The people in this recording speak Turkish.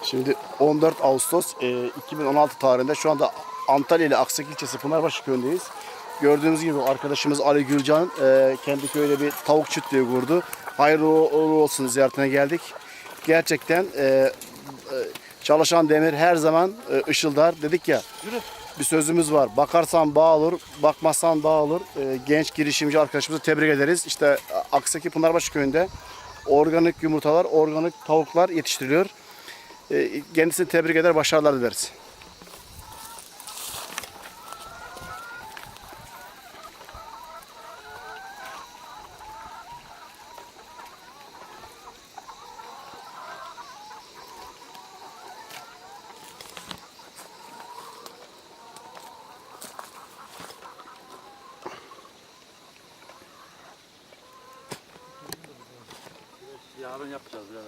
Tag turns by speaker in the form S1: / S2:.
S1: Şimdi 14 Ağustos 2016 tarihinde şu anda Antalya ile Aksak ilçesi Pınarbaşı köyündeyiz. Gördüğünüz gibi arkadaşımız Ali Gülcan kendi köyde bir tavuk çiftliği kurdu. Hayırlı uğurlu olsun ziyaretine geldik. Gerçekten çalışan demir her zaman ışıldar. Dedik ya, bir sözümüz var. Bakarsan bağ olur, bakmazsan bağ olur. Genç girişimci arkadaşımızı tebrik ederiz. İşte Aksaki Pınarbaşı köyünde organik yumurtalar, organik tavuklar yetiştiriliyor. Kendisini tebrik eder, başarılar dileriz.
S2: Yarın yapacağız ya.